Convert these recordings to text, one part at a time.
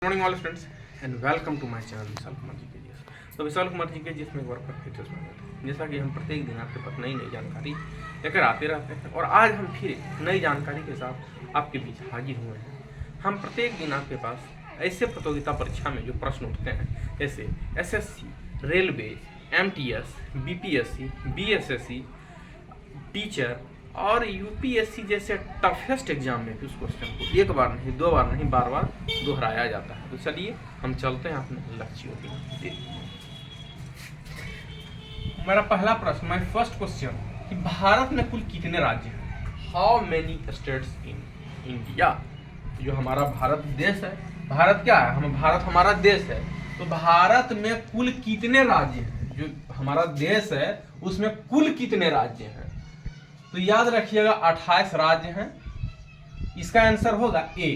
Morning all friends and welcome to my channel Vishal Kumar ji के जी। तो विशाल कुमार जी के जिसमें एक बार फिर से स्वागत है। जैसा कि हम प्रत्येक दिन आपके पास नई नई जानकारी लेकर आते रहते हैं और आज हम फिर नई जानकारी के साथ आपके बीच हाजिर हुए हैं। हम प्रत्येक दिन आपके पास ऐसे प्रतियोगिता परीक्षा में जो प्रश्न उठते हैं जैसे SSC, railway, MTS, BPSC, BSSC, teacher और UPSC जैसे टफेस्ट एग्जाम में भी उस क्वेश्चन को एक बार नहीं, दो बार नहीं, बार बार दोहराया जाता है। तो चलिए हम चलते हैं अपने लक्ष्यों की। मेरा पहला प्रश्न, माय फर्स्ट क्वेश्चन कि भारत में कुल कितने राज्य हैं? How many states in India? जो हमारा भारत देश है, भारत क्या है? भारत हमारा देश है, तो भारत में कुल कितने राज्य हैं? जो हमारा देश है उसमें कुल कितने राज्य हैं? तो याद रखिएगा 28 राज्य हैं। इसका आंसर होगा ए।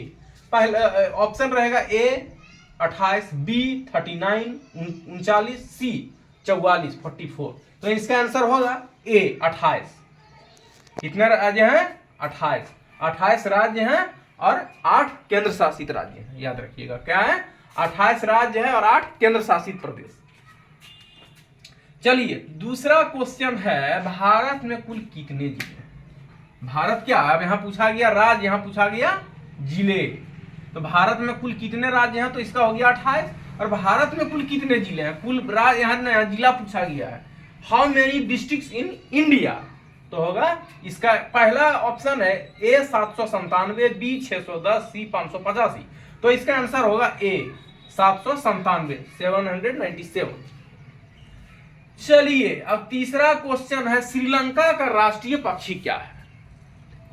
पहला ऑप्शन रहेगा ए 28, बी 39, 39, सी 44, 44। तो इसका आंसर होगा ए 28। कितने राज्य हैं? 28। 28 राज्य हैं और 8 केंद्र शासित राज्य हैं। याद रखिएगा क्या है? 28 राज्य है और 8 केंद्र शासित प्रदेश। चलिए दूसरा क्वेश्चन है, भारत में कुल कितने जिले हैं? भारत क्या है? अब यहां पूछा गया राज्य, यहां पूछा गया जिले। तो भारत में कुल कितने राज्य हैं? तो इसका हो गया 28। और भारत में कुल कितने जिले हैं? कुल राज्य यहाँ जिला पूछा गया है। How many districts in India? तो होगा इसका पहला ऑप्शन है ए 797, बी 610, सी 585। तो इसका आंसर होगा ए 797, 797। चलिए अब तीसरा क्वेश्चन है, श्रीलंका का राष्ट्रीय पक्षी क्या है?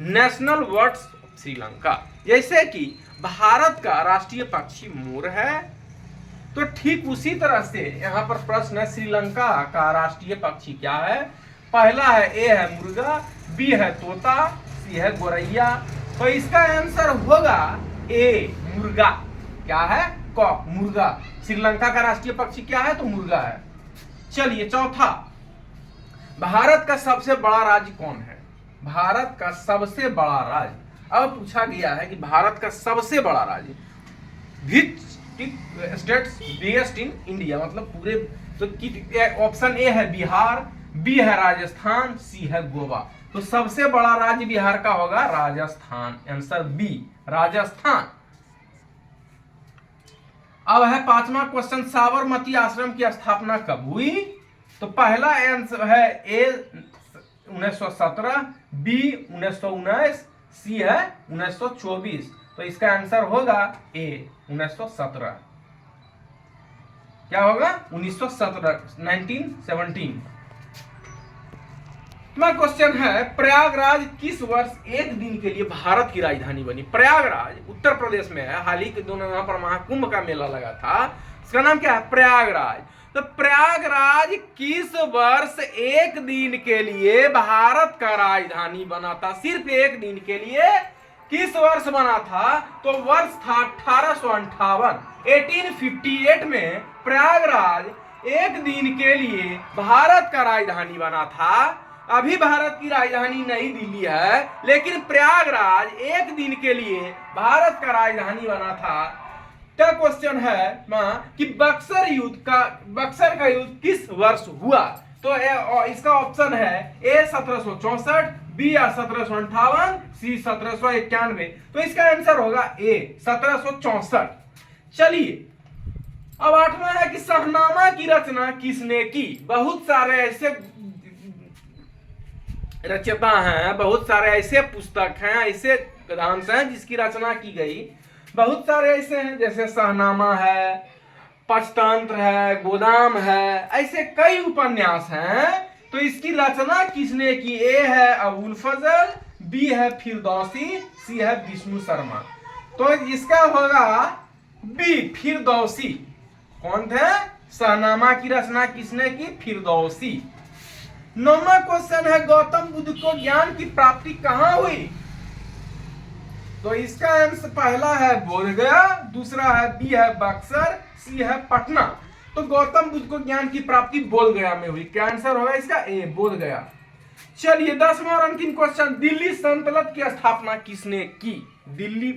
National birds of Sri Lanka. जैसे कि भारत का राष्ट्रीय पक्षी मोर है, तो ठीक उसी तरह से यहां पर प्रश्न है, श्रीलंका का राष्ट्रीय पक्षी क्या है? पहला है ए है मुर्गा, बी है तोता, सी है गोरैया। तो इसका आंसर होगा ए मुर्गा। क्या है? कॉक, मुर्गा। श्रीलंका का राष्ट्रीय पक्षी क्या है? तो मुर्गा है। चलिए चौथा, भारत का सबसे बड़ा राज्य कौन है? भारत का सबसे बड़ा राज्य। अब पूछा गया है कि भारत का सबसे बड़ा राज्य, which states biggest in India, मतलब पूरे। तो ऑप्शन ए है बिहार, बी है राजस्थान, सी है गोवा। तो सबसे बड़ा राज्य बिहार का होगा राजस्थान। Answer B Rajasthan. अब है पांचवा क्वेश्चन, साबरमती आश्रम की स्थापना कब हुई? तो पहला आंसर है ए 1917, बी 1919, सी है 1924। तो इसका आंसर होगा ए 1917। क्या होगा? 1917, 1917। क्वेश्चन है, प्रयागराज किस वर्ष एक दिन के लिए भारत की राजधानी बनी? प्रयागराज उत्तर प्रदेश में है, हाल ही के दिनों वहां पर महाकुंभ का मेला लगा था। इसका नाम क्या है? प्रयागराज। तो प्रयागराज किस वर्ष एक दिन के लिए भारत का राजधानी बना था? सिर्फ एक दिन के लिए किस वर्ष बना था? तो वर्ष था 1858। 1858 में प्रयागराज एक दिन के लिए भारत का राजधानी बना था। अभी भारत की राजधानी नई दिल्ली है, लेकिन प्रयागराज एक दिन के लिए भारत का राजधानी बना था। क्या क्वेश्चन है कि बक्सर का युद्ध किस वर्ष हुआ? तो इसका ऑप्शन है ए 1764, बी 1758, सी 1791। तो इसका आंसर होगा ए 1764। चलिए अब आठवां है कि शहनामा की रचना किसने की? बहुत सारे ऐसे रचयिता हैं, बहुत सारे ऐसे पुस्तक हैं, ऐसे ग्रंथ हैं जिसकी रचना की गई। बहुत सारे ऐसे हैं, जैसे शहनामा है, पंचतंत्र है, गोदाम है, ऐसे कई उपन्यास हैं। तो इसकी रचना किसने की? ए है अबुल फजल, बी है फिरदौसी, सी है विष्णु शर्मा। तो इसका होगा बी फिरदौसी। कौन थे? शहनामा की रचना किसने की? फिरदौसी। नौवां क्वेश्चन है, गौतम बुद्ध को ज्ञान की प्राप्ति कहां हुई? तो इसका आंसर पहला है बोधगया, दूसरा है बी है बक्सर, सी है पटना। तो गौतम बुद्ध को ज्ञान की प्राप्ति बोधगया में हुई। क्या आंसर होगा इसका? ए बोधगया। चलिए 10वां और अंतिम क्वेश्चन, दिल्ली सल्तनत की स्थापना किसने की? दिल्ली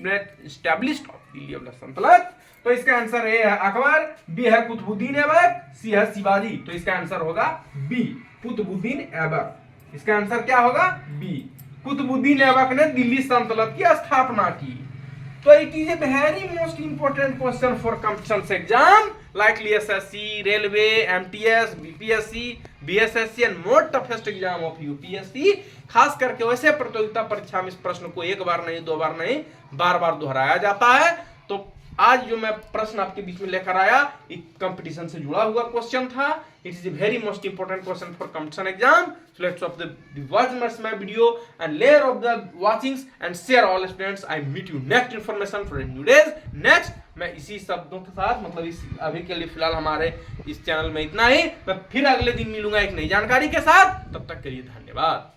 एस्टैब्लिश्ड दिल्ली अब्ला सल्तनत। तो इसका आंसर ए है अकबर, बी है कुतुबुद्दीन ऐबक, सी है शिवाजी। तो इसका आंसर होगा बी, कुतुबुद्दीन ऐबक। इसका आंसर क्या होगा? बी, कुतुबुद्दीन ऐबक ने दिल्ली सल्तनत की स्थापना की। तो it is a very most important question for competition exam likely SSC, railway, MTS, BPSC, BSSC and more toughest exam of UPSC। खास करके वैसे प्रतियोगिता परीक्षा में इस प्रश्न को एक बार नहीं, दो बार नहीं, बार बार दोहराया जाता है। तो आज जो मैं प्रश्न आपके बीच में लेकर आया, एक कंपटीशन से जुड़ा हुआ क्वेश्चन था। It is a very most important question for competition exam. So let's of the watch my video and layer of the watchings and share all students. I meet you next information for a new days next। मैं इसी शब्दों के साथ, मतलब इस अभी के लिए फिलहाल हमारे इस चैनल में इतना ही। मैं फिर अगले दिन मिलूंगा एक नई जानकारी के साथ। तब तक के लिए धन्यवाद।